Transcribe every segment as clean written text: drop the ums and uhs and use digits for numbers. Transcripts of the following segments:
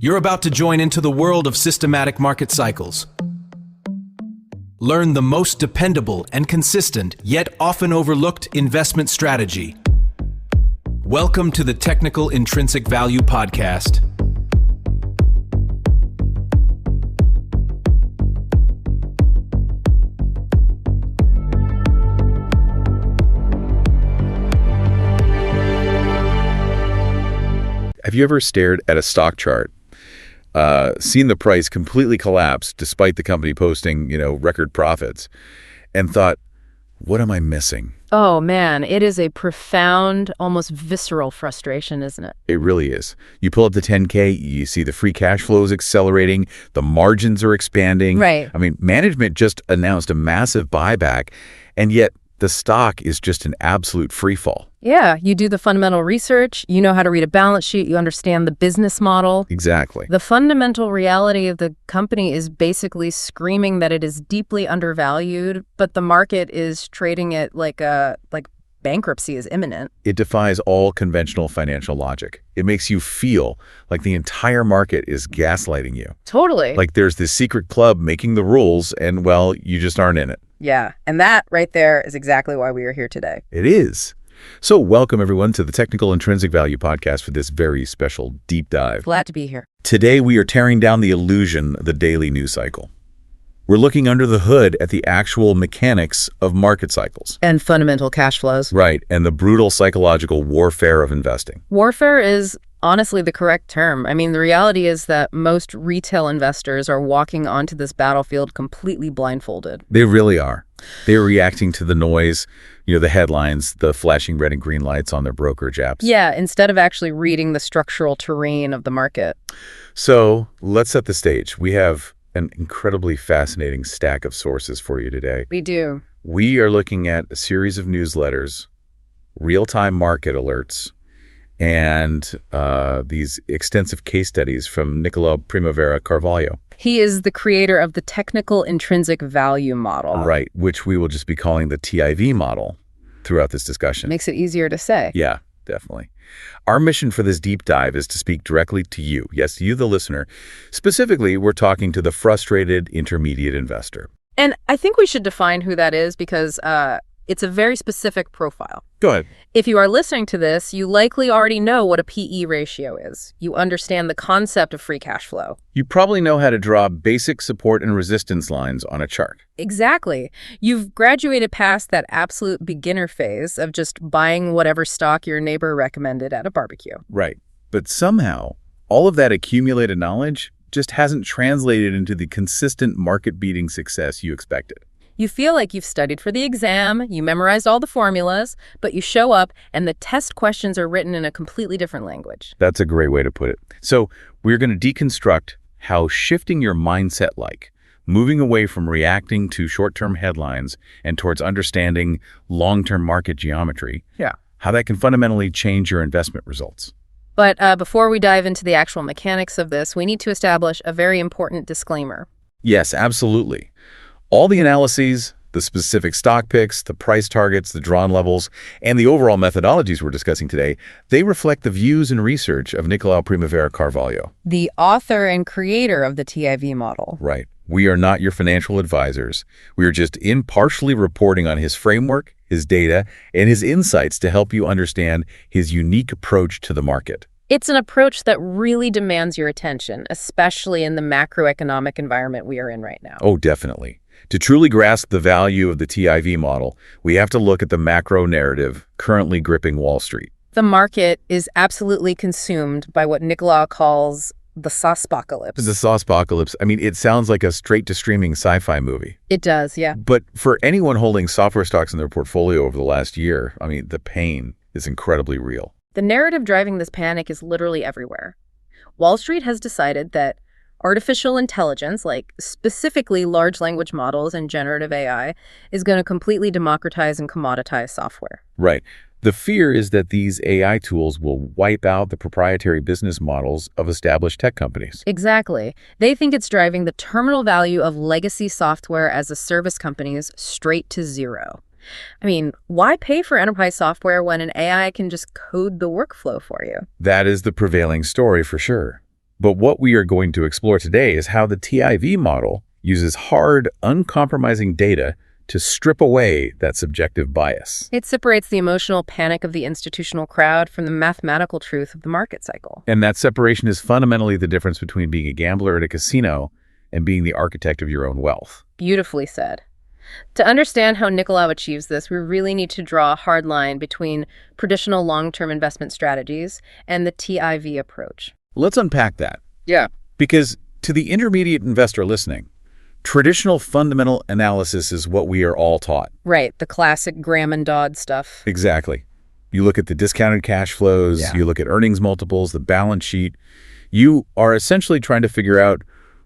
You're about to join into the world of systematic market cycles. Learn the most dependable and consistent, yet often overlooked investment strategy. Welcome to the Technical Intrinsic Value Podcast. Have you ever stared at a stock chart, seen the price completely collapse despite the company posting, record profits, and thought, what am I missing? Oh man, it is a profound, almost visceral frustration, isn't it? It really is. You pull up the 10K, you see the free cash flows accelerating, the margins are expanding. Right. I mean, management just announced a massive buyback, and yet the stock is just an absolute free fall. Yeah, you do the fundamental research, you know how to read a balance sheet, you understand the business model. Exactly. The fundamental reality of the company is basically screaming that it is deeply undervalued, but the market is trading it like bankruptcy is imminent. It defies all conventional financial logic. It makes you feel like the entire market is gaslighting you. Totally. Like there's this secret club making the rules and, well, you just aren't in it. Yeah, and that right there is exactly why we are here today. It is. So welcome, everyone, to the Technical Intrinsic Value Podcast for this very special deep dive. Glad to be here. Today, we are tearing down the illusion of the daily news cycle. We're looking under the hood at the actual mechanics of market cycles. And fundamental cash flows. Right, and the brutal psychological warfare of investing. Warfare is honestly the correct term. I mean, the reality is that most retail investors are walking onto this battlefield completely blindfolded. They really are. They're reacting to the noise, the headlines, the flashing red and green lights on their brokerage apps. Yeah, instead of actually reading the structural terrain of the market. So let's set the stage. We have an incredibly fascinating stack of sources for you today. We do. We are looking at a series of newsletters, real-time market alerts, and these extensive case studies from Nicolau Primavera Carvalho. He is the creator of the Technical Intrinsic Value model. Right, which we will just be calling the TIV model throughout this discussion. Makes it easier to say. Yeah, definitely. Our mission for this deep dive is to speak directly to you. Yes, you, the listener. Specifically, we're talking to the frustrated intermediate investor. And I think we should define who that is because it's a very specific profile. Go ahead. If you are listening to this, you likely already know what a PE ratio is. You understand the concept of free cash flow. You probably know how to draw basic support and resistance lines on a chart. Exactly. You've graduated past that absolute beginner phase of just buying whatever stock your neighbor recommended at a barbecue. Right. But somehow, all of that accumulated knowledge just hasn't translated into the consistent market-beating success you expected. You feel like you've studied for the exam, you memorized all the formulas, but you show up and the test questions are written in a completely different language. That's a great way to put it. So we're going to deconstruct how shifting your mindset, moving away from reacting to short-term headlines and towards understanding long-term market geometry, how that can fundamentally change your investment results. But before we dive into the actual mechanics of this, we need to establish a very important disclaimer. Yes, absolutely. All the analyses, the specific stock picks, the price targets, the drawn levels, and the overall methodologies we're discussing today, they reflect the views and research of Nicolau Primavera Carvalho, the author and creator of the TIV model. Right. We are not your financial advisors. We are just impartially reporting on his framework, his data, and his insights to help you understand his unique approach to the market. It's an approach that really demands your attention, especially in the macroeconomic environment we are in right now. Oh, definitely. To truly grasp the value of the TIV model, we have to look at the macro narrative currently gripping Wall Street. The market is absolutely consumed by what Nicolau calls the SaaSpocalypse. The SaaSpocalypse, it sounds like a straight-to-streaming sci-fi movie. It does, yeah. But for anyone holding software stocks in their portfolio over the last year, the pain is incredibly real. The narrative driving this panic is literally everywhere. Wall Street has decided that artificial intelligence, like specifically large language models and generative AI, is going to completely democratize and commoditize software. Right. The fear is that these AI tools will wipe out the proprietary business models of established tech companies. Exactly. They think it's driving the terminal value of legacy software as a service companies straight to zero. Why pay for enterprise software when an AI can just code the workflow for you? That is the prevailing story for sure. But what we are going to explore today is how the TIV model uses hard, uncompromising data to strip away that subjective bias. It separates the emotional panic of the institutional crowd from the mathematical truth of the market cycle. And that separation is fundamentally the difference between being a gambler at a casino and being the architect of your own wealth. Beautifully said. To understand how Nicolau achieves this, we really need to draw a hard line between traditional long-term investment strategies and the TIV approach. Let's unpack that. Yeah. Because to the intermediate investor listening, traditional fundamental analysis is what we are all taught. Right, the classic Graham and Dodd stuff. Exactly. You look at the discounted cash flows, you look at earnings multiples, the balance sheet. You are essentially trying to figure out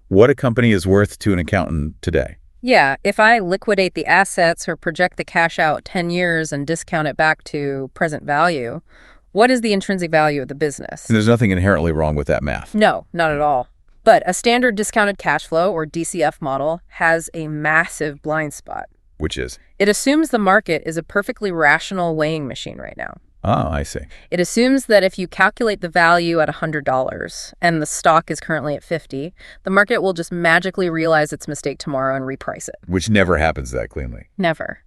what a company is worth to an accountant today. Yeah, if I liquidate the assets or project the cash out 10 years and discount it back to present value, what is the intrinsic value of the business? And there's nothing inherently wrong with that math. No, not at all. But a standard discounted cash flow, or DCF model, has a massive blind spot. Which is? It assumes the market is a perfectly rational weighing machine right now. Oh, I see. It assumes that if you calculate the value at $100 and the stock is currently at $50, the market will just magically realize its mistake tomorrow and reprice it. Which never happens that cleanly. Never.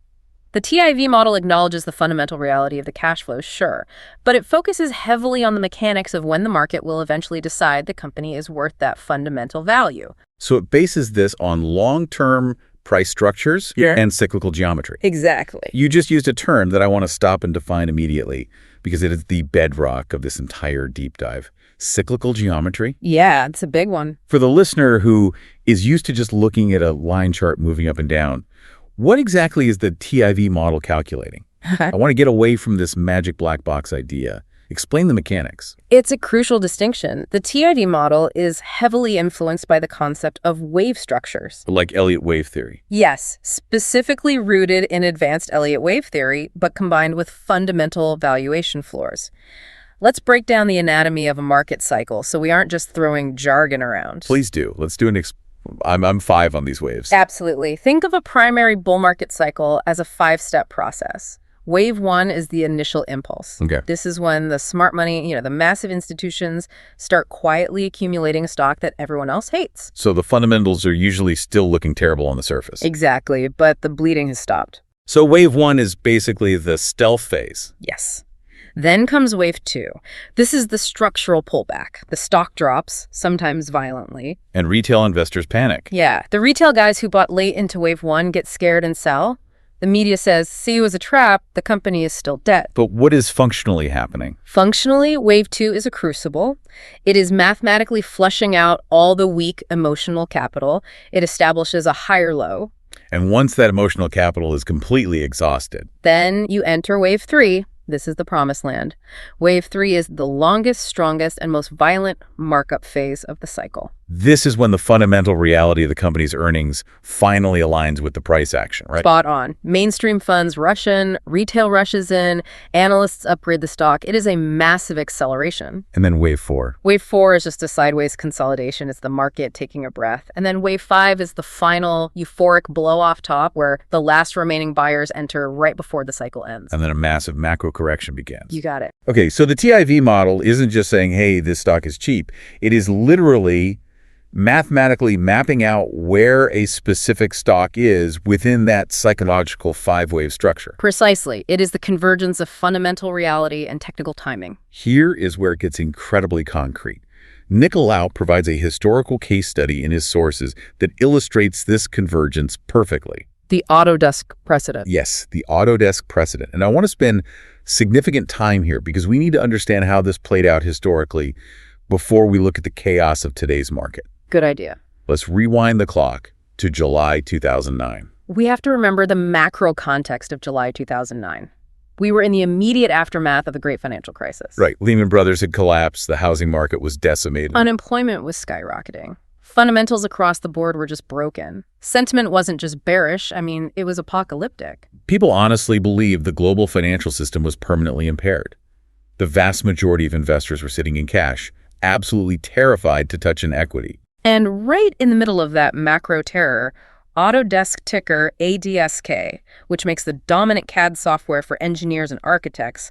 The TIV model acknowledges the fundamental reality of the cash flows, sure, but it focuses heavily on the mechanics of when the market will eventually decide the company is worth that fundamental value. So it bases this on long-term price structures and cyclical geometry. Exactly. You just used a term that I want to stop and define immediately because it is the bedrock of this entire deep dive. Cyclical geometry. Yeah, it's a big one. For the listener who is used to just looking at a line chart moving up and down, what exactly is the TIV model calculating? I want to get away from this magic black box idea. Explain the mechanics. It's a crucial distinction. The TIV model is heavily influenced by the concept of wave structures. Like Elliott wave theory. Yes, specifically rooted in advanced Elliott wave theory, but combined with fundamental valuation floors. Let's break down the anatomy of a market cycle so we aren't just throwing jargon around. Please do. Let's do I'm 5 on these waves. Absolutely. Think of a primary bull market cycle as a 5-step process. Wave 1 is the initial impulse. Okay. This is when the smart money, the massive institutions start quietly accumulating a stock that everyone else hates. So the fundamentals are usually still looking terrible on the surface. Exactly, but the bleeding has stopped. So wave 1 is basically the stealth phase. Yes. Then comes wave 2. This is the structural pullback. The stock drops, sometimes violently. And retail investors panic. Yeah, the retail guys who bought late into wave 1 get scared and sell. The media says, see, it was a trap, the company is still dead. But what is functionally happening? Functionally, wave 2 is a crucible. It is mathematically flushing out all the weak emotional capital. It establishes a higher low. And once that emotional capital is completely exhausted, then you enter wave 3. This is the promised land. Wave 3 is the longest, strongest, and most violent markup phase of the cycle. This is when the fundamental reality of the company's earnings finally aligns with the price action, right? Spot on. Mainstream funds rush in, retail rushes in, analysts upgrade the stock. It is a massive acceleration. And then wave 4. Wave 4 is just a sideways consolidation. It's the market taking a breath. And then wave 5 is the final euphoric blow off top where the last remaining buyers enter right before the cycle ends. And then a massive macro correction begins. You got it. Okay, so the TIV model isn't just saying, hey, this stock is cheap. It is literally mathematically mapping out where a specific stock is within that psychological 5-wave structure. Precisely. It is the convergence of fundamental reality and technical timing. Here is where it gets incredibly concrete. Nicolau provides a historical case study in his sources that illustrates this convergence perfectly. The Autodesk precedent. Yes, the Autodesk precedent. And I want to spend significant time here because we need to understand how this played out historically before we look at the chaos of today's market. Good idea. Let's rewind the clock to July 2009. We have to remember the macro context of July 2009. We were in the immediate aftermath of the great financial crisis. Right. Lehman Brothers had collapsed. The housing market was decimated. Unemployment was skyrocketing. Fundamentals across the board were just broken. Sentiment wasn't just bearish. It was apocalyptic. People honestly believed the global financial system was permanently impaired. The vast majority of investors were sitting in cash, absolutely terrified to touch an equity. And right in the middle of that macro terror, Autodesk ticker ADSK, which makes the dominant CAD software for engineers and architects,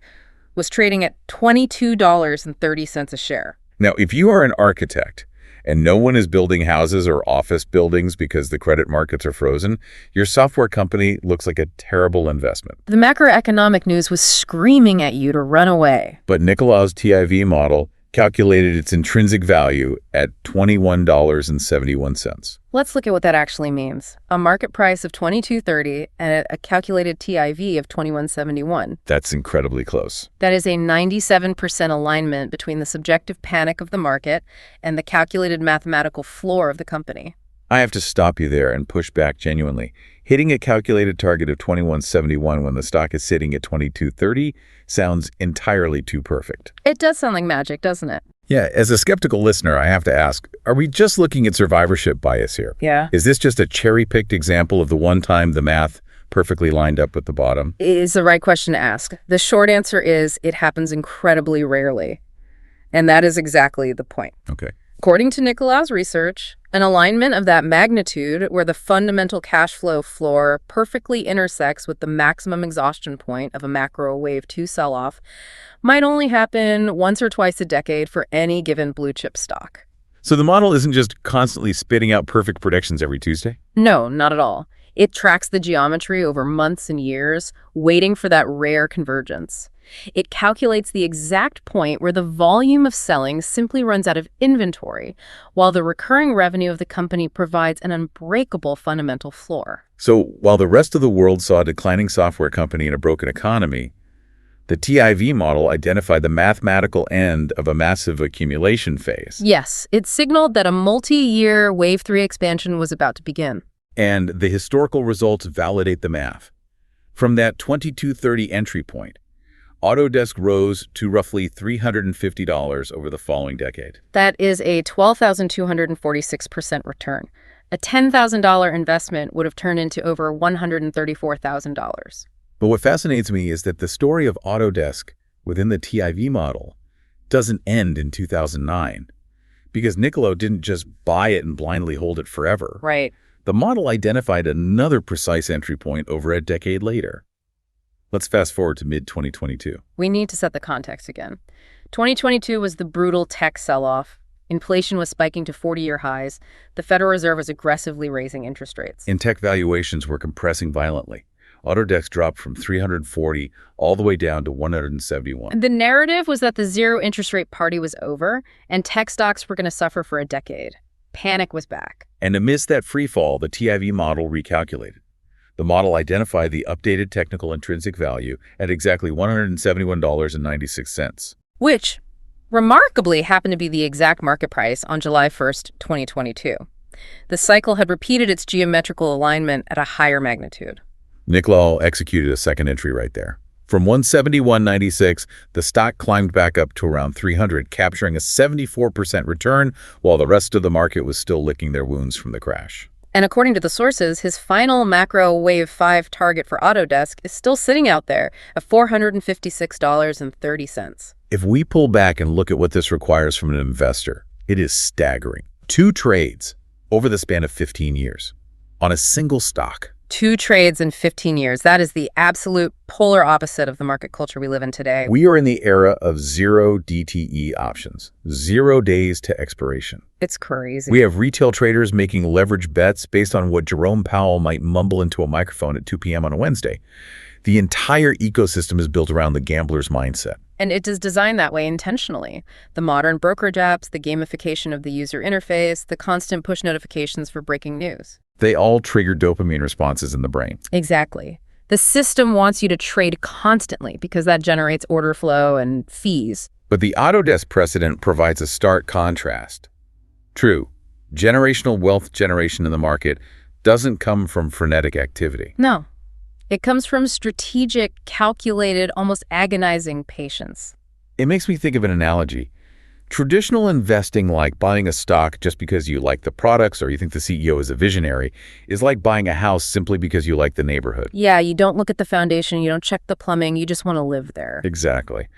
was trading at $22.30 a share. Now, if you are an architect and no one is building houses or office buildings because the credit markets are frozen, your software company looks like a terrible investment. The macroeconomic news was screaming at you to run away. But Nicolas' TIV model calculated its intrinsic value at $21.71. Let's look at what that actually means. A market price of $22.30 and a calculated TIV of $21.71. That's incredibly close. That is a 97% alignment between the subjective panic of the market and the calculated mathematical floor of the company. I have to stop you there and push back genuinely. Hitting a calculated target of $21.71 when the stock is sitting at $22.30 sounds entirely too perfect. It does sound like magic, doesn't it? Yeah, as a skeptical listener, I have to ask, are we just looking at survivorship bias here? Yeah. Is this just a cherry-picked example of the one time the math perfectly lined up with the bottom? It is the right question to ask. The short answer is it happens incredibly rarely. And that is exactly the point. Okay. According to Nicolas' research, an alignment of that magnitude where the fundamental cash flow floor perfectly intersects with the maximum exhaustion point of a macro wave 2 sell-off might only happen once or twice a decade for any given blue chip stock. So the model isn't just constantly spitting out perfect predictions every Tuesday? No, not at all. It tracks the geometry over months and years, waiting for that rare convergence. It calculates the exact point where the volume of selling simply runs out of inventory, while the recurring revenue of the company provides an unbreakable fundamental floor. So while the rest of the world saw a declining software company in a broken economy, the TIV model identified the mathematical end of a massive accumulation phase. Yes, it signaled that a multi-year Wave 3 expansion was about to begin. And the historical results validate the math. From that 2230 entry point, Autodesk rose to roughly $350 over the following decade. That is a 12,246% return. A $10,000 investment would have turned into over $134,000. But what fascinates me is that the story of Autodesk within the TIV model doesn't end in 2009, because Niccolo didn't just buy it and blindly hold it forever. Right. The model identified another precise entry point over a decade later. Let's fast forward to mid-2022. We need to set the context again. 2022 was the brutal tech sell-off. Inflation was spiking to 40-year highs. The Federal Reserve was aggressively raising interest rates. And tech valuations were compressing violently. Autodesk dropped from 340 all the way down to 171. The narrative was that the zero interest rate party was over and tech stocks were going to suffer for a decade. Panic was back. And amidst that free fall, the TIV model recalculated. The model identified the updated technical intrinsic value at exactly $171.96. Which, remarkably, happened to be the exact market price on July 1st, 2022. The cycle had repeated its geometrical alignment at a higher magnitude. Nicolau executed a second entry right there. From 171.96, the stock climbed back up to around 300, capturing a 74% return, while the rest of the market was still licking their wounds from the crash. And according to the sources, his final macro Wave 5 target for Autodesk is still sitting out there at $456.30. If we pull back and look at what this requires from an investor, it is staggering. 2 trades over the span of 15 years on a single stock. 2 trades in 15 years. That is the absolute polar opposite of the market culture we live in today. We are in the era of zero DTE options, 0 days to expiration. It's crazy. We have retail traders making leverage bets based on what Jerome Powell might mumble into a microphone at 2 p.m. on a Wednesday. The entire ecosystem is built around the gambler's mindset. And it is designed that way intentionally. The modern brokerage apps, the gamification of the user interface, the constant push notifications for breaking news. They all trigger dopamine responses in the brain. Exactly. The system wants you to trade constantly because that generates order flow and fees. But the Autodesk precedent provides a stark contrast. True, generational wealth generation in the market doesn't come from frenetic activity. No. It comes from strategic, calculated, almost agonizing patience. It makes me think of an analogy. Traditional investing, like buying a stock just because you like the products or you think the CEO is a visionary, is like buying a house simply because you like the neighborhood. Yeah, you don't look at the foundation, you don't check the plumbing, you just want to live there. Exactly.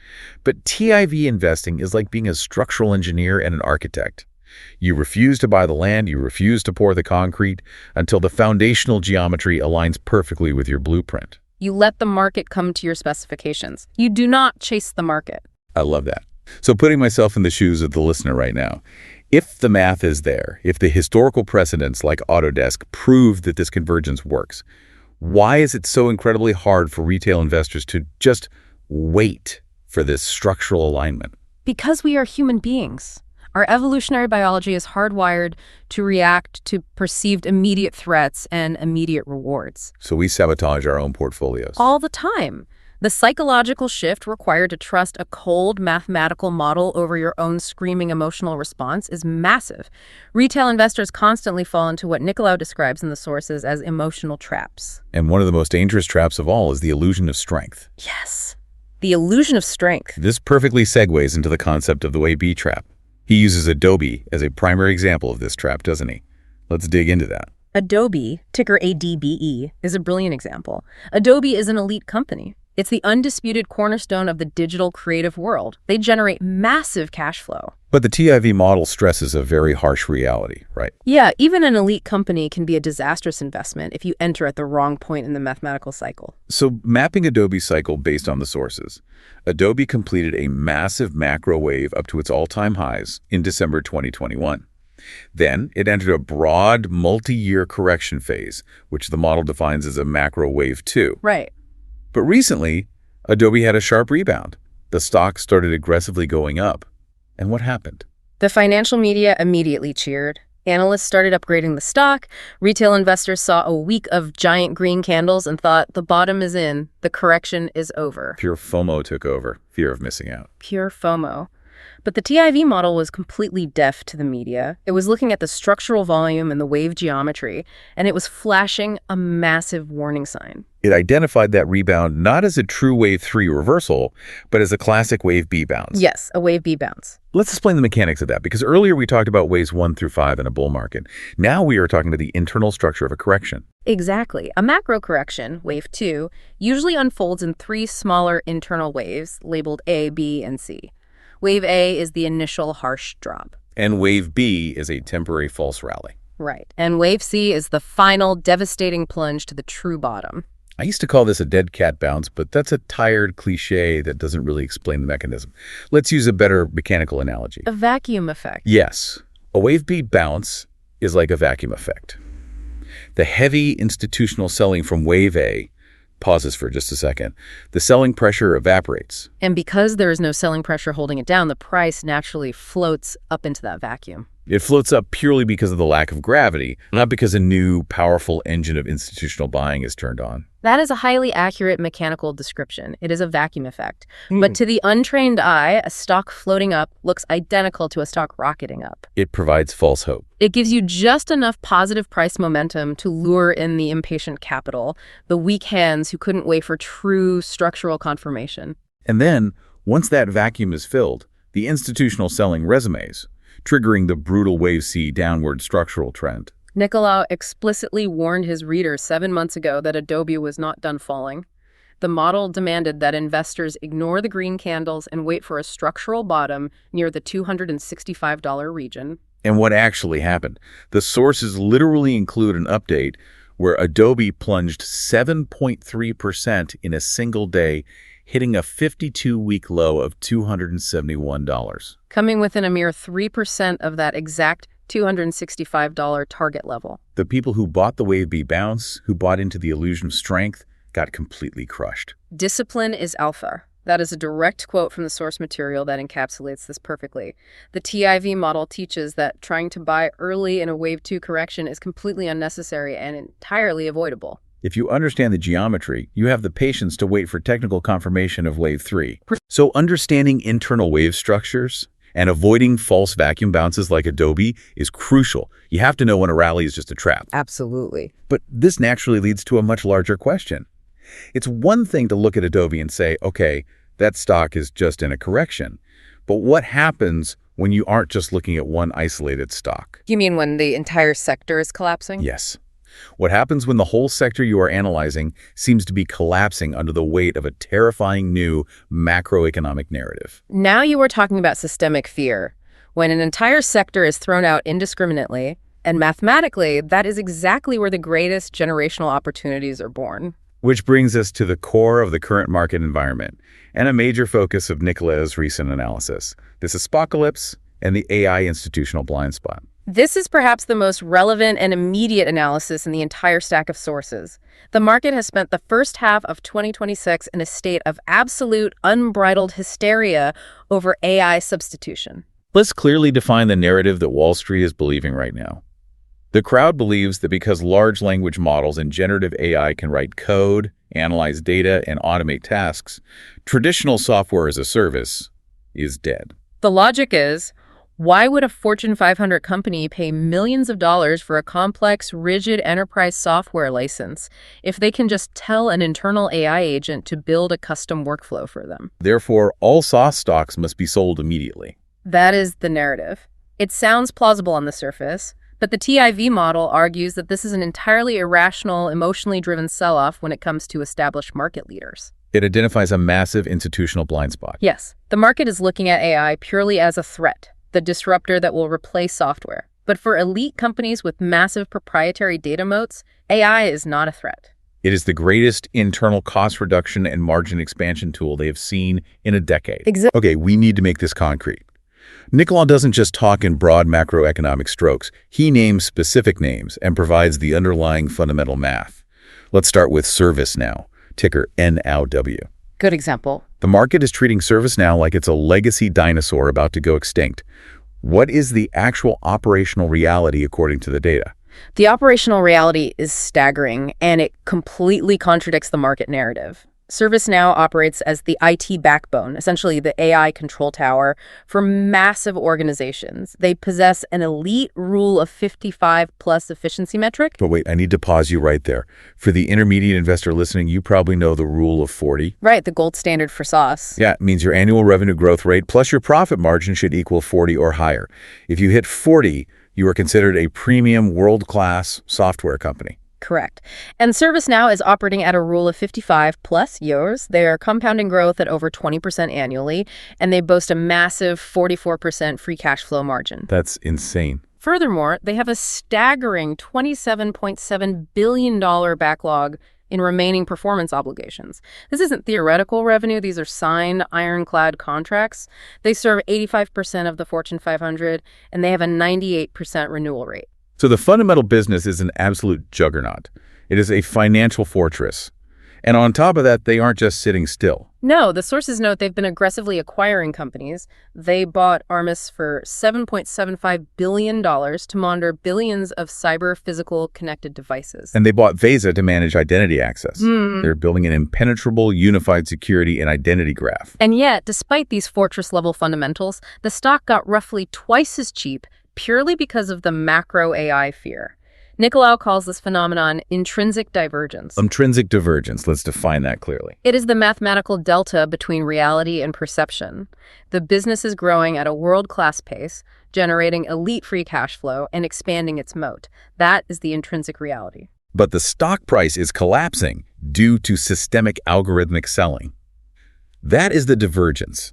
But TIV investing is like being a structural engineer and an architect. You refuse to buy the land, you refuse to pour the concrete until the foundational geometry aligns perfectly with your blueprint. You let the market come to your specifications. You do not chase the market. I love that. So putting myself in the shoes of the listener right now, if the math is there, if the historical precedents like Autodesk prove that this convergence works, why is it so incredibly hard for retail investors to just wait for this structural alignment? Because we are human beings. Our evolutionary biology is hardwired to react to perceived immediate threats and immediate rewards. So we sabotage our own portfolios. All the time. The psychological shift required to trust a cold mathematical model over your own screaming emotional response is massive. Retail investors constantly fall into what Nicolau describes in the sources as emotional traps. And one of the most dangerous traps of all is the illusion of strength. Yes, the illusion of strength. This perfectly segues into the concept of the wave B trap. He uses Adobe as a primary example of this trap, doesn't he? Let's dig into that. Adobe, ticker ADBE, is a brilliant example. Adobe is an elite company. It's the undisputed cornerstone of the digital creative world. They generate massive cash flow. But the TIV model stresses a very harsh reality, right? Yeah, even an elite company can be a disastrous investment if you enter at the wrong point in the mathematical cycle. So mapping Adobe's cycle based on the sources, Adobe completed a massive macro wave up to its all-time highs in December 2021. Then it entered a broad multi-year correction phase, which the model defines as a macro wave 2. Right. But recently, Adobe had a sharp rebound. The stock started aggressively going up. And what happened? The financial media immediately cheered. Analysts started upgrading the stock. Retail investors saw a week of giant green candles and thought, the bottom is in, the correction is over. Pure FOMO took over, fear of missing out. Pure FOMO. But the TIV model was completely deaf to the media. It was looking at the structural volume and the wave geometry, and it was flashing a massive warning sign. It identified that rebound not as a true wave 3 reversal, but as a classic wave B bounce. Yes, a wave B bounce. Let's explain the mechanics of that, because earlier we talked about waves 1 through 5 in a bull market. Now we are talking about the internal structure of a correction. Exactly. A macro correction, wave 2, usually unfolds in 3 smaller internal waves labeled A, B, and C. Wave A is the initial harsh drop. And wave B is a temporary false rally. Right. And wave C is the final devastating plunge to the true bottom. I used to call this a dead cat bounce, but that's a tired cliche that doesn't really explain the mechanism. Let's use a better mechanical analogy. A vacuum effect. Yes. A wave B bounce is like a vacuum effect. The heavy institutional selling from wave A pauses for just a second. The selling pressure evaporates. And because there is no selling pressure holding it down, the price naturally floats up into that vacuum. It floats up purely because of the lack of gravity, not because a new, powerful engine of institutional buying is turned on. That is a highly accurate mechanical description. It is a vacuum effect. But to the untrained eye, a stock floating up looks identical to a stock rocketing up. It provides false hope. It gives you just enough positive price momentum to lure in the impatient capital, the weak hands who couldn't wait for true structural confirmation. And then, once that vacuum is filled, the institutional selling resumes, triggering the brutal wave C downward structural trend. Nicolau explicitly warned his readers 7 months ago that Adobe was not done falling. The model demanded that investors ignore the green candles and wait for a structural bottom near the $265 region. And what actually happened? The sources literally include an update where Adobe plunged 7.3% in a single day, hitting a 52-week low of $271. Coming within a mere 3% of that exact $265 target level. The people who bought the wave B bounce, who bought into the illusion of strength, got completely crushed. Discipline is alpha. That is a direct quote from the source material that encapsulates this perfectly. The TIV model teaches that trying to buy early in a wave 2 correction is completely unnecessary and entirely avoidable. If you understand the geometry, you have the patience to wait for technical confirmation of wave 3. So understanding internal wave structures and avoiding false vacuum bounces like Adobe is crucial. You have to know when a rally is just a trap. Absolutely. But this naturally leads to a much larger question. It's one thing to look at Adobe and say, okay, that stock is just in a correction. But what happens when you aren't just looking at one isolated stock? You mean when the entire sector is collapsing? Yes. What happens when the whole sector you are analyzing seems to be collapsing under the weight of a terrifying new macroeconomic narrative? Now you are talking about systemic fear. When an entire sector is thrown out indiscriminately, and mathematically, that is exactly where the greatest generational opportunities are born. Which brings us to the core of the current market environment and a major focus of Nicola's recent analysis. This is SaaSpocalypse and the AI institutional blind spot. This is perhaps the most relevant and immediate analysis in the entire stack of sources. The market has spent the first half of 2026 in a state of absolute, unbridled hysteria over AI substitution. Let's clearly define the narrative that Wall Street is believing right now. The crowd believes that because large language models and generative AI can write code, analyze data, and automate tasks, traditional software as a service is dead. The logic is, why would a Fortune 500 company pay millions of dollars for a complex, rigid enterprise software license if they can just tell an internal AI agent to build a custom workflow for them? Therefore, all SaaS stocks must be sold immediately. That is the narrative. It sounds plausible on the surface, but the TIV model argues that this is an entirely irrational, emotionally driven sell-off when it comes to established market leaders. It identifies a massive institutional blind spot. Yes, the market is looking at AI purely as a threat, the disruptor that will replace software. But for elite companies with massive proprietary data moats, AI is not a threat. It is the greatest internal cost reduction and margin expansion tool they have seen in a decade. Okay, we need to make this concrete. Nicola doesn't just talk in broad macroeconomic strokes. He names specific names and provides the underlying fundamental math. Let's start with ServiceNow, ticker NOW. Good example. The market is treating ServiceNow like it's a legacy dinosaur about to go extinct. What is the actual operational reality according to the data? The operational reality is staggering, and it completely contradicts the market narrative. ServiceNow operates as the IT backbone, essentially the AI control tower for massive organizations. They possess an elite rule of 55 plus efficiency metric. But wait, I need to pause you right there. For the intermediate investor listening, you probably know the rule of 40. Right, the gold standard for SaaS. Yeah, it means your annual revenue growth rate plus your profit margin should equal 40 or higher. If you hit 40, you are considered a premium world-class software company. Correct. And ServiceNow is operating at a rule of 55 plus years. They are compounding growth at over 20% annually, and they boast a massive 44% free cash flow margin. That's insane. Furthermore, they have a staggering $27.7 billion backlog in remaining performance obligations. This isn't theoretical revenue. These are signed, ironclad contracts. They serve 85% of the Fortune 500, and they have a 98% renewal rate. So the fundamental business is an absolute juggernaut. It is a financial fortress. And on top of that, they aren't just sitting still. No, the sources note they've been aggressively acquiring companies. They bought Armis for $7.75 billion to monitor billions of cyber-physical connected devices. And they bought Vesa to manage identity access. They're building an impenetrable unified security and identity graph. And yet, despite these fortress-level fundamentals, the stock got roughly twice as cheap purely because of the macro AI fear. Nicolau calls this phenomenon intrinsic divergence. Intrinsic divergence, let's define that clearly. It is the mathematical delta between reality and perception. The business is growing at a world-class pace, generating elite free cash flow and expanding its moat. That is the intrinsic reality. But the stock price is collapsing due to systemic algorithmic selling. That is the divergence.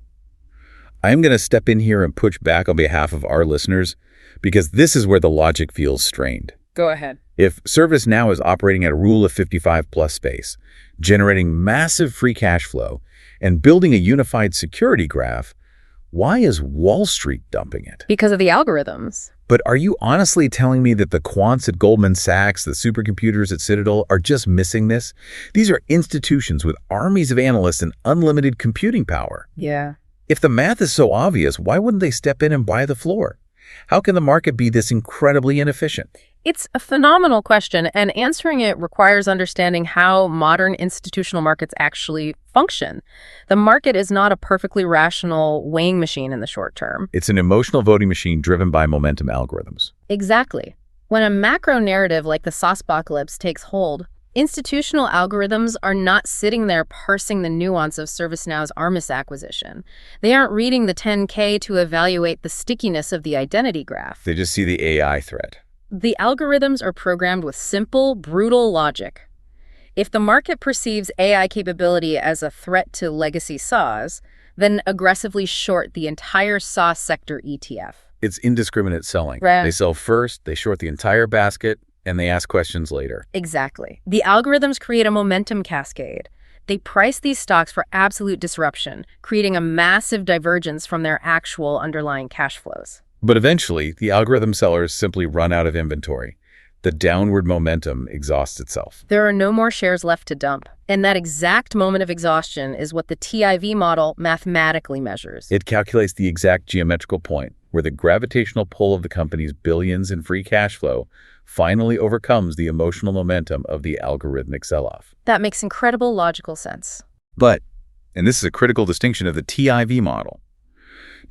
I'm going to step in here and push back on behalf of our listeners because this is where the logic feels strained. Go ahead. If ServiceNow is operating at a rule of 55 plus space, generating massive free cash flow, and building a unified security graph, why is Wall Street dumping it? Because of the algorithms. But are you honestly telling me that the quants at Goldman Sachs, the supercomputers at Citadel, are just missing this? These are institutions with armies of analysts and unlimited computing power. Yeah. If the math is so obvious, why wouldn't they step in and buy the floor? How can the market be this incredibly inefficient? It's a phenomenal question, and answering it requires understanding how modern institutional markets actually function. The market is not a perfectly rational weighing machine in the short term. It's an emotional voting machine driven by momentum algorithms. Exactly. When a macro narrative like the SaaSpocalypse takes hold, institutional algorithms are not sitting there parsing the nuance of ServiceNow's Armis acquisition. They aren't reading the 10K to evaluate the stickiness of the identity graph. They just see the AI threat. The algorithms are programmed with simple, brutal logic. If the market perceives AI capability as a threat to legacy SaaS, then aggressively short the entire SaaS sector ETF. It's indiscriminate selling. Right. They sell first, they short the entire basket, And they ask questions later. Exactly. The algorithms create a momentum cascade. They price these stocks for absolute disruption, creating a massive divergence from their actual underlying cash flows. But eventually, the algorithm sellers simply run out of inventory. The downward momentum exhausts itself. There are no more shares left to dump. And that exact moment of exhaustion is what the TIV model mathematically measures. It calculates the exact geometrical point where the gravitational pull of the company's billions in free cash flow finally overcomes the emotional momentum of the algorithmic sell-off. That makes incredible logical sense. But, and this is a critical distinction of the TIV model,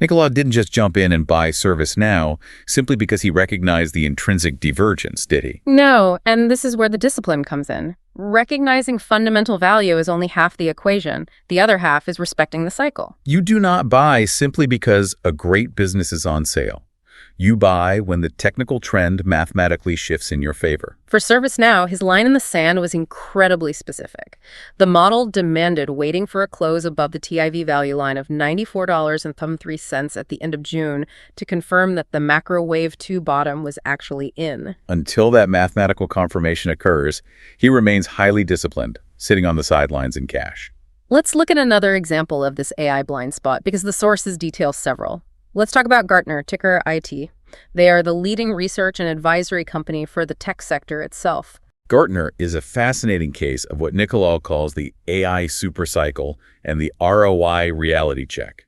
Nicola didn't just jump in and buy ServiceNow simply because he recognized the intrinsic divergence, did he? No, and this is where the discipline comes in. Recognizing fundamental value is only half the equation. The other half is respecting the cycle. You do not buy simply because a great business is on sale. You buy when the technical trend mathematically shifts in your favor. For ServiceNow, his line in the sand was incredibly specific. The model demanded waiting for a close above the TIV value line of $94.03 at the end of June to confirm that the macro wave 2 bottom was actually in. Until that mathematical confirmation occurs, he remains highly disciplined, sitting on the sidelines in cash. Let's look at another example of this AI blind spot because the sources detail several. Let's talk about Gartner, ticker IT. They are the leading research and advisory company for the tech sector itself. Gartner is a fascinating case of what Nicola calls the AI supercycle and the ROI reality check.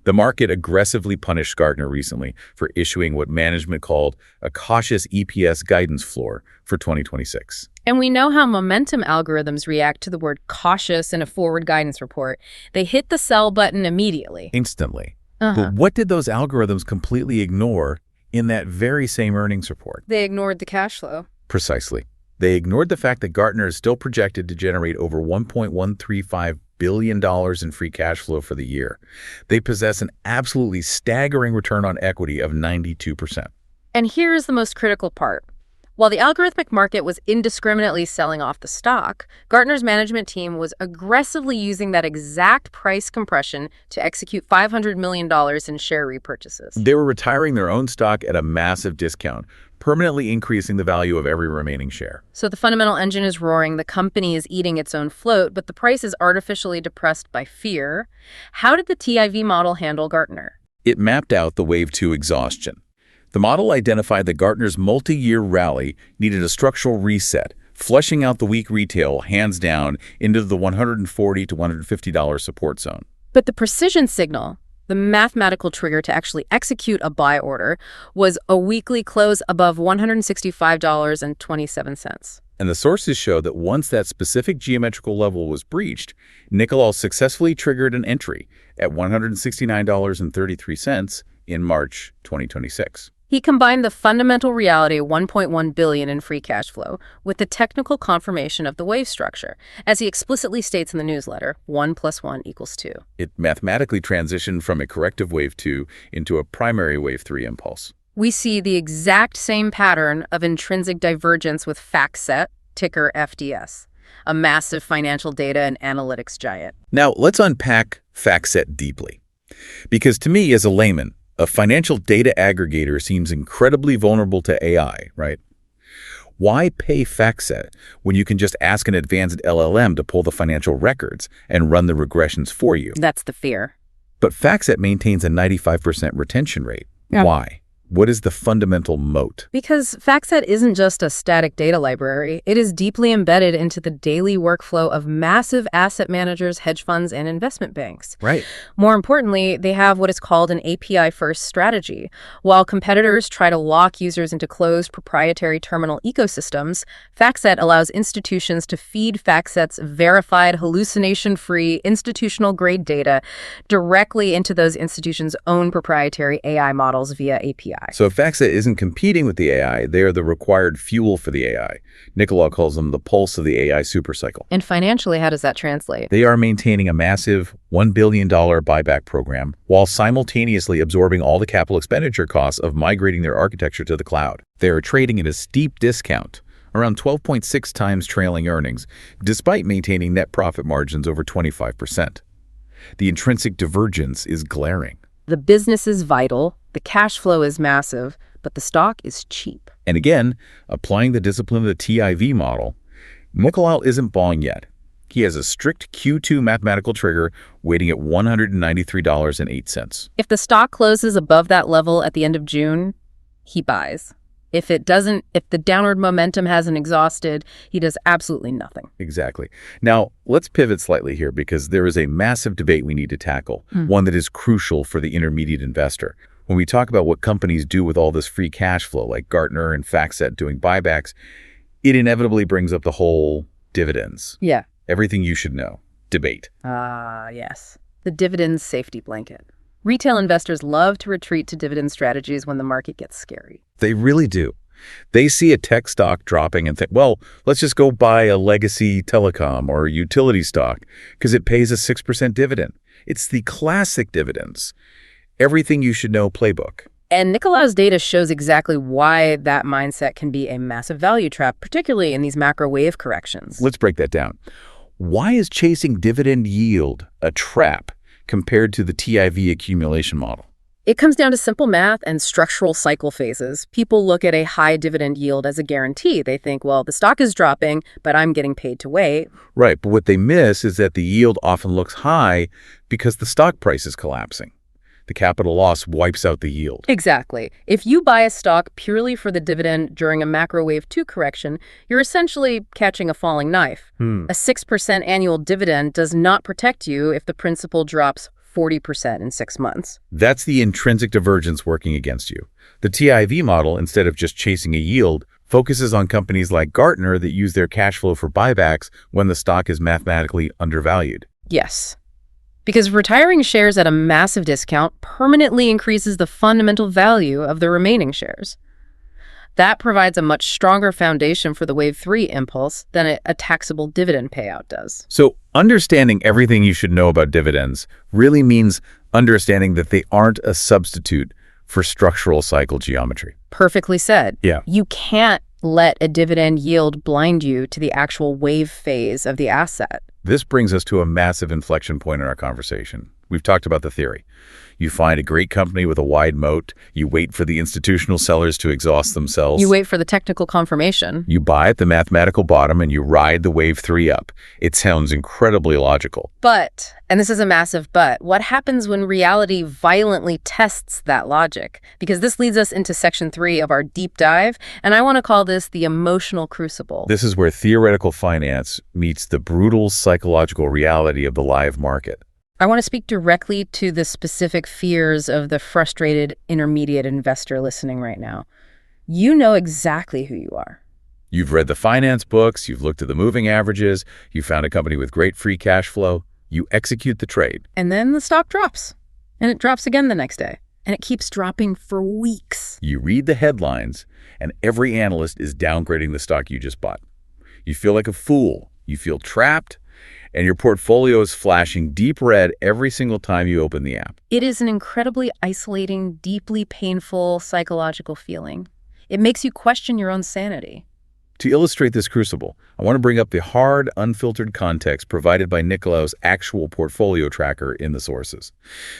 The market aggressively punished Gartner recently for issuing what management called a cautious EPS guidance floor for 2026. And we know how momentum algorithms react to the word cautious in a forward guidance report. They hit the sell button immediately. Instantly. But what did those algorithms completely ignore in that very same earnings report? They ignored the cash flow. Precisely. They ignored the fact that Gartner is still projected to generate over $1.135 billion in free cash flow for the year. They possess an absolutely staggering return on equity of 92%. And here's the most critical part. While the algorithmic market was indiscriminately selling off the stock, Gartner's management team was aggressively using that exact price compression to execute $500 million in share repurchases. They were retiring their own stock at a massive discount, permanently increasing the value of every remaining share. So the fundamental engine is roaring, the company is eating its own float, but the price is artificially depressed by fear. How did the TIV model handle Gartner? It mapped out the Wave 2 exhaustion. The model identified that Gartner's multi-year rally needed a structural reset, flushing out the weak retail hands down into the $140 to $150 support zone. But the precision signal, the mathematical trigger to actually execute a buy order, was a weekly close above $165.27. And the sources show that once that specific geometrical level was breached, Nicola successfully triggered an entry at $169.33 in March 2026. He combined the fundamental reality of $1.1 billion in free cash flow with the technical confirmation of the wave structure. As he explicitly states in the newsletter, 1 + 1 = 2. It mathematically transitioned from a corrective Wave 2 into a primary Wave 3 impulse. We see the exact same pattern of intrinsic divergence with FactSet, ticker FDS, a massive financial data and analytics giant. Now, let's unpack FactSet deeply. Because to me, as a layman, a financial data aggregator seems incredibly vulnerable to AI, right? Why pay FactSet when you can just ask an advanced LLM to pull the financial records and run the regressions for you? That's the fear. But FactSet maintains a 95% retention rate. Yeah. Why? What is the fundamental moat? Because FactSet isn't just a static data library. It is deeply embedded into the daily workflow of massive asset managers, hedge funds, and investment banks. Right. More importantly, they have what is called an API-first strategy. While competitors try to lock users into closed proprietary terminal ecosystems, FactSet allows institutions to feed FactSet's verified, hallucination-free, institutional-grade data directly into those institutions' own proprietary AI models via API. So if FactSet isn't competing with the AI, they are the required fuel for the AI. Nicola calls them the pulse of the AI supercycle. And financially, how does that translate? They are maintaining a massive $1 billion buyback program while simultaneously absorbing all the capital expenditure costs of migrating their architecture to the cloud. They are trading at a steep discount, around 12.6 times trailing earnings, despite maintaining net profit margins over 25%. The intrinsic divergence is glaring. The business is vital, the cash flow is massive, but the stock is cheap. And again, applying the discipline of the TIV model, Nicolau isn't balling yet. He has a strict Q2 mathematical trigger waiting at $193.08. If the stock closes above that level at the end of June, he buys. If it doesn't, if the downward momentum hasn't exhausted, he does absolutely nothing. Exactly. Now, let's pivot slightly here because there is a massive debate we need to tackle, one that is crucial for the intermediate investor. When we talk about what companies do with all this free cash flow, like Gartner and FactSet doing buybacks, it inevitably brings up the whole dividends. Yeah. Everything you should know. Debate. Yes. The dividends safety blanket. Retail investors love to retreat to dividend strategies when the market gets scary. They really do. They see a tech stock dropping and think, well, let's just go buy a legacy telecom or utility stock because it pays a 6% dividend. It's the classic dividends. Everything you should know playbook. And Nicolau's data shows exactly why that mindset can be a massive value trap, particularly in these macro wave corrections. Let's break that down. Why is chasing dividend yield a trap compared to the TIV accumulation model? It comes down to simple math and structural cycle phases. People look at a high dividend yield as a guarantee. They think, well, the stock is dropping, but I'm getting paid to wait. Right, but what they miss is that the yield often looks high because the stock price is collapsing. The capital loss wipes out the yield. Exactly. If you buy a stock purely for the dividend during a macro wave 2 correction, you're essentially catching a falling knife. A 6% annual dividend does not protect you if the principal drops 40% in 6 months. That's the intrinsic divergence working against you. The TIV model, instead of just chasing a yield, focuses on companies like Gartner that use their cash flow for buybacks when the stock is mathematically undervalued. Yes. Because retiring shares at a massive discount permanently increases the fundamental value of the remaining shares. That provides a much stronger foundation for the Wave 3 impulse than a taxable dividend payout does. So understanding everything you should know about dividends really means understanding that they aren't a substitute for structural cycle geometry. Perfectly said. Yeah. You can't let a dividend yield blind you to the actual wave phase of the asset. This brings us to a massive inflection point in our conversation. We've talked about the theory. You find a great company with a wide moat. You wait for the institutional sellers to exhaust themselves. You wait for the technical confirmation. You buy at the mathematical bottom and you ride the wave 3 up. It sounds incredibly logical. But, and this is a massive but, what happens when reality violently tests that logic? Because this leads us into section 3 of our deep dive, and I want to call this the emotional crucible. This is where theoretical finance meets the brutal psychological reality of the live market. I want to speak directly to the specific fears of the frustrated intermediate investor listening right now. You know exactly who you are. You've read the finance books, you've looked at the moving averages, you found a company with great free cash flow, you execute the trade. And then the stock drops. And it drops again the next day. And it keeps dropping for weeks. You read the headlines, and every analyst is downgrading the stock you just bought. You feel like a fool. You feel trapped. And your portfolio is flashing deep red every single time you open the app. It is an incredibly isolating, deeply painful psychological feeling. It makes you question your own sanity. To illustrate this crucible, I want to bring up the hard, unfiltered context provided by Nicolau's actual portfolio tracker in the sources.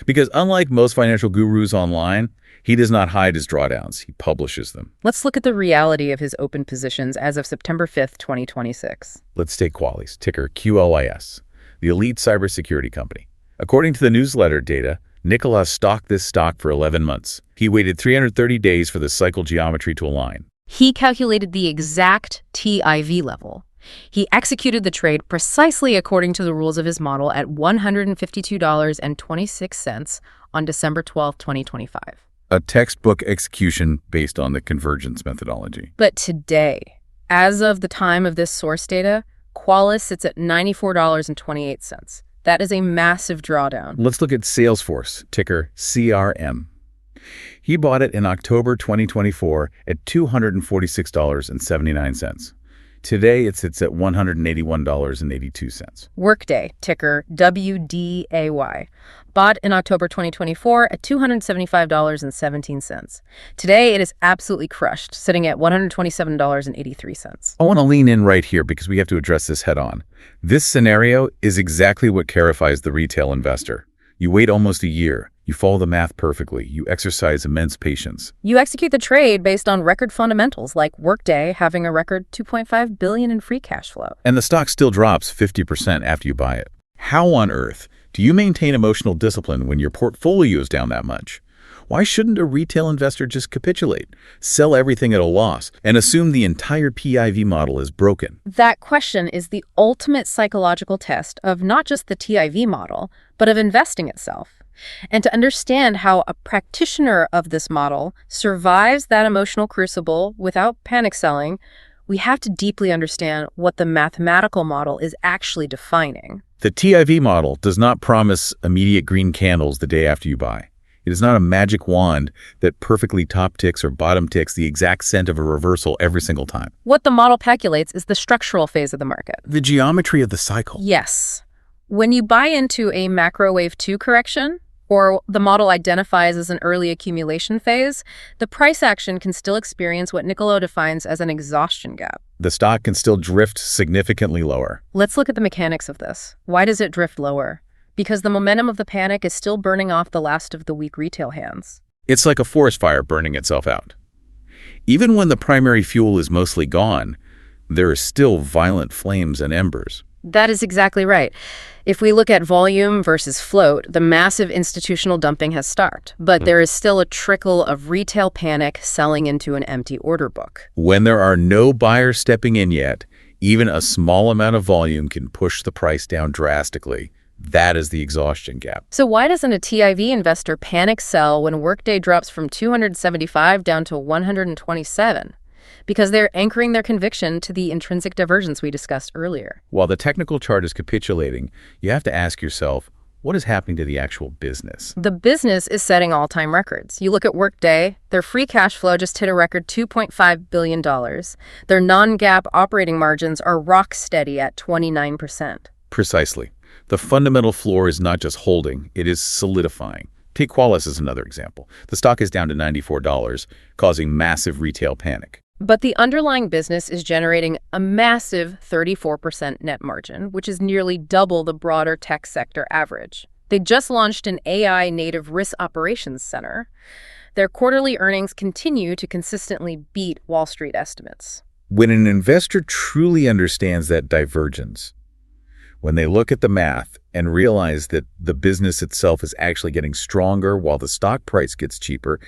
Because unlike most financial gurus online, he does not hide his drawdowns. He publishes them. Let's look at the reality of his open positions as of September 5th, 2026. Let's take Qualys, ticker QLIS, the elite cybersecurity company. According to the newsletter data, Nicolau stalked this stock for 11 months. He waited 330 days for the cycle geometry to align. He calculated the exact TIV level. He executed the trade precisely according to the rules of his model at $152.26 on December 12, 2025. A textbook execution based on the convergence methodology. But today, as of the time of this source data, Qualys sits at $94.28. That is a massive drawdown. Let's look at Salesforce, ticker CRM. He bought it in October 2024 at $246.79. Today, it sits at $181.82. Workday, ticker WDAY, bought in October 2024 at $275.17. Today, it is absolutely crushed, sitting at $127.83. I want to lean in right here because we have to address this head on. This scenario is exactly what terrifies the retail investor. You wait almost a year. You follow the math perfectly. You exercise immense patience. You execute the trade based on record fundamentals, like Workday having a record $2.5 billion in free cash flow. And the stock still drops 50% after you buy it. How on earth do you maintain emotional discipline when your portfolio is down that much? Why shouldn't a retail investor just capitulate, sell everything at a loss, and assume the entire PIV model is broken? That question is the ultimate psychological test of not just the TIV model, but of investing itself. And to understand how a practitioner of this model survives that emotional crucible without panic selling, we have to deeply understand what the mathematical model is actually defining. The TIV model does not promise immediate green candles the day after you buy. It is not a magic wand that perfectly top ticks or bottom ticks the exact cent of a reversal every single time. What the model calculates is the structural phase of the market. The geometry of the cycle. Yes. When you buy into a macro wave 2 correction, or the model identifies as an early accumulation phase, the price action can still experience what Niccolo defines as an exhaustion gap. The stock can still drift significantly lower. Let's look at the mechanics of this. Why does it drift lower? Because the momentum of the panic is still burning off the last of the weak retail hands. It's like a forest fire burning itself out. Even when the primary fuel is mostly gone, there are still violent flames and embers. That is exactly right. If we look at volume versus float, the massive institutional dumping has stopped, but there is still a trickle of retail panic selling into an empty order book. When there are no buyers stepping in yet, even a small amount of volume can push the price down drastically. That is the exhaustion gap. So why doesn't a TIV investor panic sell when Workday drops from 275 down to 127? Because they're anchoring their conviction to the intrinsic divergence we discussed earlier. While the technical chart is capitulating, you have to ask yourself, what is happening to the actual business? The business is setting all-time records. You look at Workday, their free cash flow just hit a record $2.5 billion. Their non-GAAP operating margins are rock steady at 29%. Precisely. The fundamental floor is not just holding, it is solidifying. Take Qualys as another example. The stock is down to $94, causing massive retail panic. But the underlying business is generating a massive 34% net margin, which is nearly double the broader tech sector average. They just launched an AI-native risk operations center. Their quarterly earnings continue to consistently beat Wall Street estimates. When an investor truly understands that divergence, when they look at the math and realize that the business itself is actually getting stronger while the stock price gets cheaper,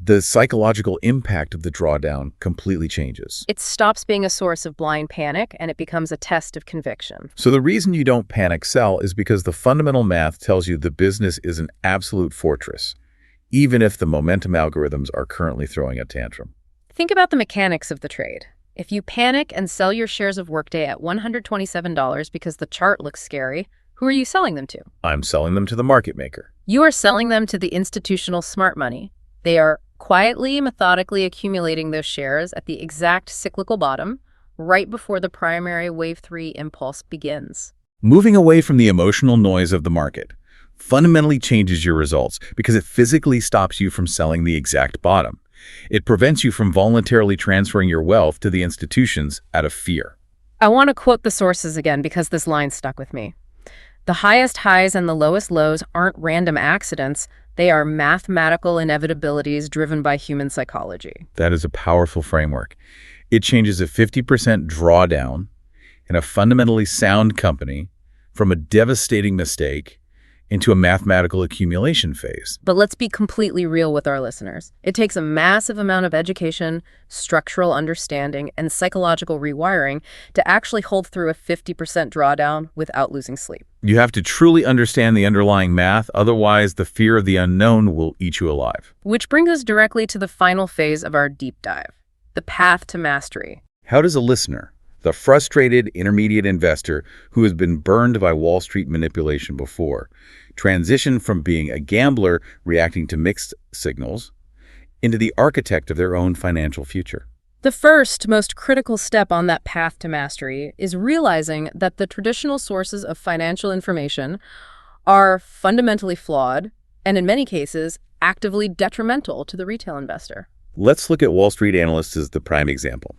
the psychological impact of the drawdown completely changes. It stops being a source of blind panic and it becomes a test of conviction. So the reason you don't panic sell is because the fundamental math tells you the business is an absolute fortress, even if the momentum algorithms are currently throwing a tantrum. Think about the mechanics of the trade. If you panic and sell your shares of Workday at $127 because the chart looks scary, who are you selling them to? I'm selling them to the market maker. You are selling them to the institutional smart money. They are quietly, methodically accumulating those shares at the exact cyclical bottom, right before the primary Wave 3 impulse begins. Moving away from the emotional noise of the market fundamentally changes your results because it physically stops you from selling the exact bottom. It prevents you from voluntarily transferring your wealth to the institutions out of fear. I want to quote the sources again because this line stuck with me. The highest highs and the lowest lows aren't random accidents. They are mathematical inevitabilities driven by human psychology. That is a powerful framework. It changes a 50% drawdown in a fundamentally sound company from a devastating mistake into a mathematical accumulation phase. But let's be completely real with our listeners. It takes a massive amount of education, structural understanding, and psychological rewiring to actually hold through a 50% drawdown without losing sleep. You have to truly understand the underlying math, otherwise the fear of the unknown will eat you alive. Which brings us directly to the final phase of our deep dive, the path to mastery. How does a listener, the frustrated intermediate investor who has been burned by Wall Street manipulation before, transition from being a gambler reacting to mixed signals into the architect of their own financial future? The first, most critical step on that path to mastery is realizing that the traditional sources of financial information are fundamentally flawed and, in many cases, actively detrimental to the retail investor. Let's look at Wall Street analysts as the prime example.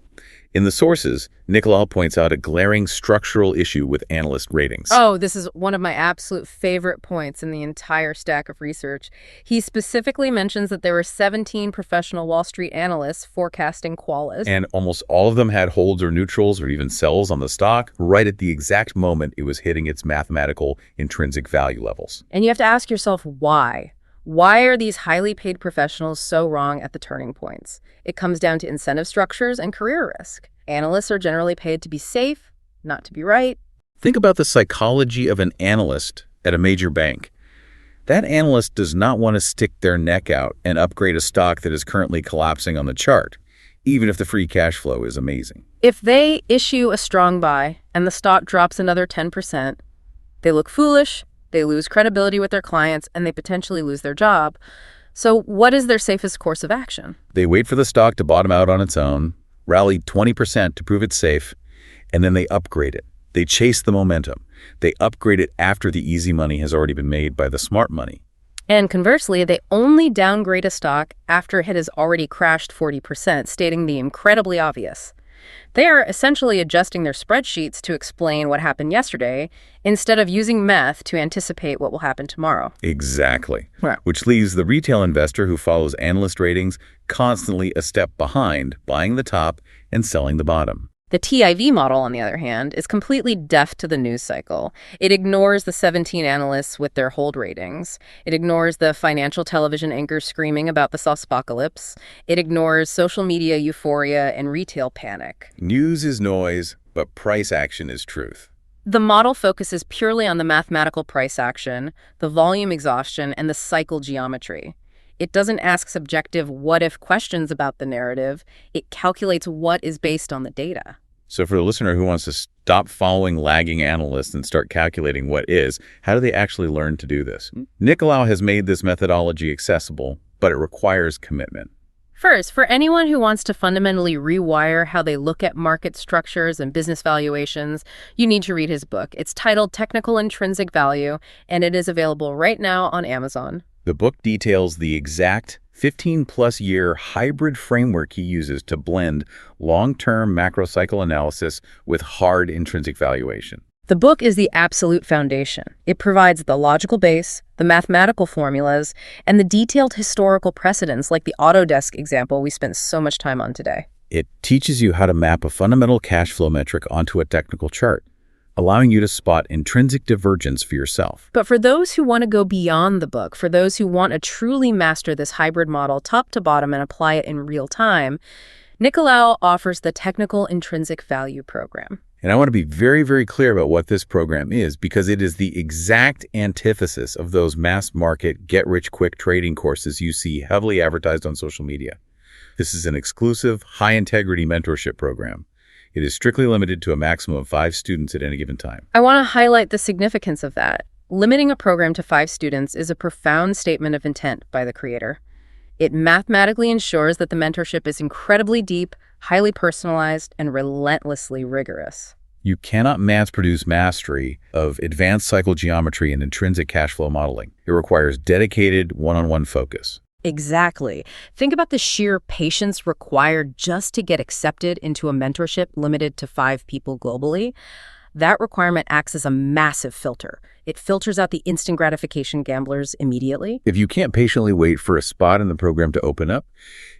In the sources, Nicolau points out a glaring structural issue with analyst ratings. Oh, this is one of my absolute favorite points in the entire stack of research. He specifically mentions that there were 17 professional Wall Street analysts forecasting Qualys. And almost all of them had holds or neutrals or even sells on the stock right at the exact moment it was hitting its mathematical intrinsic value levels. And you have to ask yourself why. Why are these highly paid professionals so wrong at the turning points? It comes down to incentive structures and career risk. Analysts are generally paid to be safe, not to be right. Think about the psychology of an analyst at a major bank. That analyst does not want to stick their neck out and upgrade a stock that is currently collapsing on the chart, even if the free cash flow is amazing. If they issue a strong buy and the stock drops another 10%, they look foolish, they lose credibility with their clients, and they potentially lose their job. So what is their safest course of action? They wait for the stock to bottom out on its own, rally 20% to prove it's safe, and then they upgrade it. They chase the momentum. They upgrade it after the easy money has already been made by the smart money. And conversely, they only downgrade a stock after it has already crashed 40%, stating the incredibly obvious. They are essentially adjusting their spreadsheets to explain what happened yesterday instead of using math to anticipate what will happen tomorrow. Exactly. Right. Which leaves the retail investor who follows analyst ratings constantly a step behind, buying the top and selling the bottom. The TIV model, on the other hand, is completely deaf to the news cycle. It ignores the 17 analysts with their hold ratings. It ignores the financial television anchors screaming about the SaaSpocalypse. It ignores social media euphoria and retail panic. News is noise, but price action is truth. The model focuses purely on the mathematical price action, the volume exhaustion, and the cycle geometry. It doesn't ask subjective what-if questions about the narrative. It calculates what is based on the data. So for the listener who wants to stop following lagging analysts and start calculating what is, how do they actually learn to do this? Nicolau has made this methodology accessible, but it requires commitment. First, for anyone who wants to fundamentally rewire how they look at market structures and business valuations, you need to read his book. It's titled Technical Intrinsic Value, and it is available right now on Amazon. The book details the exact 15-plus year hybrid framework he uses to blend long-term macro cycle analysis with hard intrinsic valuation. The book is the absolute foundation. It provides the logical base, the mathematical formulas, and the detailed historical precedents like the Autodesk example we spent so much time on today. It teaches you how to map a fundamental cash flow metric onto a technical chart, allowing you to spot intrinsic divergence for yourself. But for those who want to go beyond the book, for those who want to truly master this hybrid model top to bottom and apply it in real time, Nicolau offers the Technical Intrinsic Value Program. And I want to be very, very clear about what this program is, because it is the exact antithesis of those mass market get-rich-quick trading courses you see heavily advertised on social media. This is an exclusive, high-integrity mentorship program. It is strictly limited to a maximum of 5 students at any given time. I want to highlight the significance of that. Limiting a program to 5 students is a profound statement of intent by the creator. It mathematically ensures that the mentorship is incredibly deep, highly personalized, and relentlessly rigorous. You cannot mass-produce mastery of advanced cycle geometry and intrinsic cash flow modeling. It requires dedicated one-on-one focus. Exactly. Think about the sheer patience required just to get accepted into a mentorship limited to 5 people globally. That requirement acts as a massive filter. It filters out the instant gratification gamblers immediately. If you can't patiently wait for a spot in the program to open up,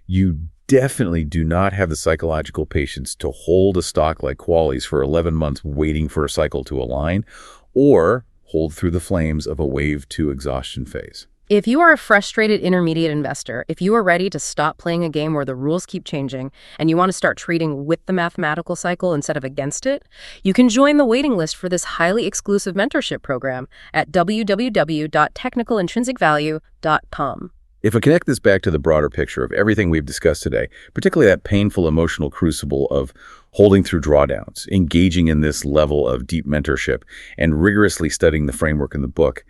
you definitely do not have the psychological patience to hold a stock like Qualys for 11 months waiting for a cycle to align, or hold through the flames of a wave 2 exhaustion phase. If you are a frustrated intermediate investor, if you are ready to stop playing a game where the rules keep changing and you want to start trading with the mathematical cycle instead of against it, you can join the waiting list for this highly exclusive mentorship program at www.technicalintrinsicvalue.com. If I connect this back to the broader picture of everything we've discussed today, particularly that painful emotional crucible of holding through drawdowns, engaging in this level of deep mentorship, and rigorously studying the framework in the book,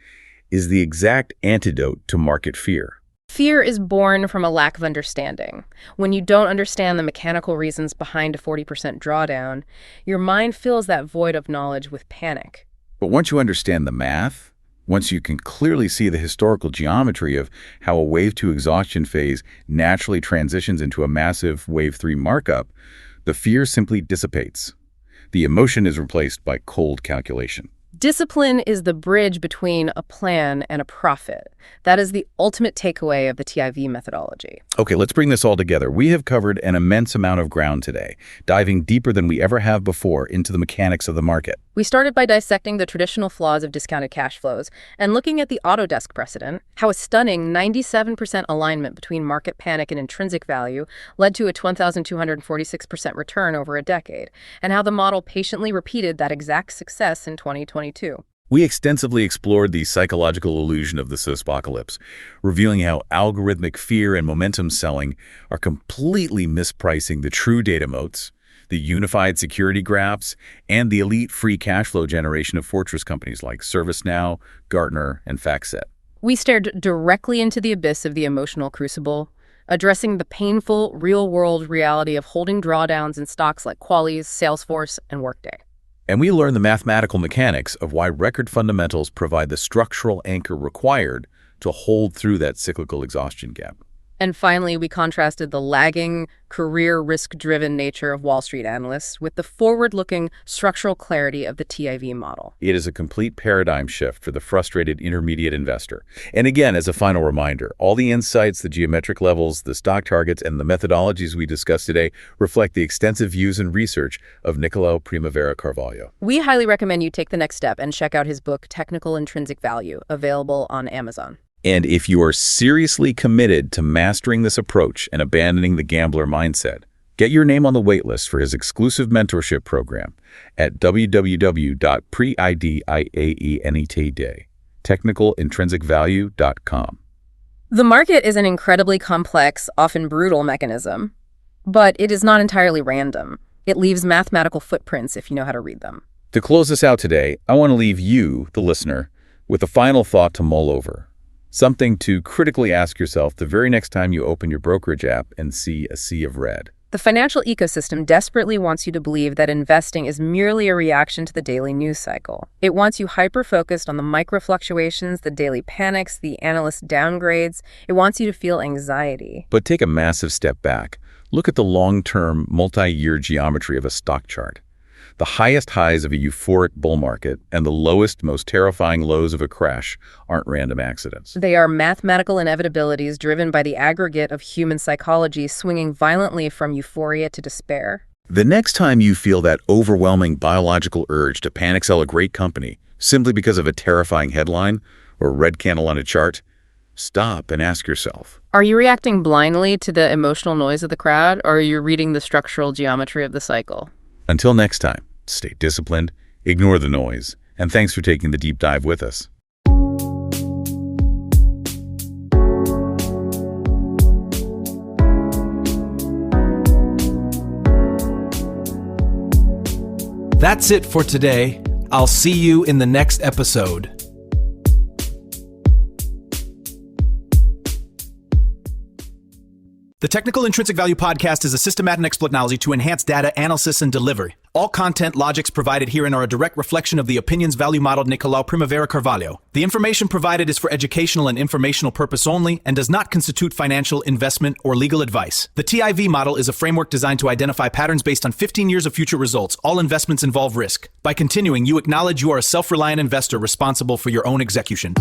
is the exact antidote to market fear. Fear is born from a lack of understanding. When you don't understand the mechanical reasons behind a 40% drawdown, your mind fills that void of knowledge with panic. But once you understand the math, Once you can clearly see the historical geometry of how a wave 2 exhaustion phase naturally transitions into a massive wave 3 markup, the fear simply dissipates. The emotion is replaced by cold calculation. Discipline is the bridge between a plan and a profit. That is the ultimate takeaway of the TIV methodology. Okay, let's bring this all together. We have covered an immense amount of ground today, diving deeper than we ever have before into the mechanics of the market. We started by dissecting the traditional flaws of discounted cash flows and looking at the Autodesk precedent, how a stunning 97% alignment between market panic and intrinsic value led to a 1,246% return over a decade, and how the model patiently repeated that exact success in 2022. We extensively explored the psychological illusion of the SaaSpocalypse, revealing how algorithmic fear and momentum selling are completely mispricing the true data moats, the unified security graphs, and the elite free cash flow generation of fortress companies like ServiceNow, Gartner, and FactSet. We stared directly into the abyss of the emotional crucible, addressing the painful, real-world reality of holding drawdowns in stocks like Qualys, Salesforce, and Workday. And we learned the mathematical mechanics of why record fundamentals provide the structural anchor required to hold through that cyclical exhaustion gap. And finally, we contrasted the lagging, career risk-driven nature of Wall Street analysts with the forward-looking structural clarity of the TIV model. It is a complete paradigm shift for the frustrated intermediate investor. And again, as a final reminder, all the insights, the geometric levels, the stock targets, and the methodologies we discussed today reflect the extensive views and research of Nicolau Primavera Carvalho. We highly recommend you take the next step and check out his book, Technical Intrinsic Value, available on Amazon. And if you are seriously committed to mastering this approach and abandoning the gambler mindset, get your name on the waitlist for his exclusive mentorship program at www.technicalintrinsicvalue.com. The market is an incredibly complex, often brutal mechanism, but it is not entirely random. It leaves mathematical footprints if you know how to read them. To close us out today, I want to leave you, the listener, with a final thought to mull over. Something to critically ask yourself the very next time you open your brokerage app and see a sea of red. The financial ecosystem desperately wants you to believe that investing is merely a reaction to the daily news cycle. It wants you hyper-focused on the micro fluctuations, the daily panics, the analyst downgrades. It wants you to feel anxiety. But take a massive step back. Look at the long-term, multi-year geometry of a stock chart. The highest highs of a euphoric bull market and the lowest, most terrifying lows of a crash aren't random accidents. They are mathematical inevitabilities driven by the aggregate of human psychology swinging violently from euphoria to despair. The next time you feel that overwhelming biological urge to panic sell a great company simply because of a terrifying headline or a red candle on a chart, stop and ask yourself, are you reacting blindly to the emotional noise of the crowd, or are you reading the structural geometry of the cycle? Until next time, stay disciplined, ignore the noise, and thanks for taking the deep dive with us. That's it for today. I'll see you in the next episode. The Technical Intrinsic Value Podcast is a systematic explanatory to enhance data analysis and delivery. All content logics provided herein are a direct reflection of the opinions value modeled Nicolau Primavera Carvalho. The information provided is for educational and informational purpose only and does not constitute financial, investment, or legal advice. The TIV model is a framework designed to identify patterns based on 15 years of future results. All investments involve risk. By continuing, you acknowledge you are a self-reliant investor responsible for your own execution.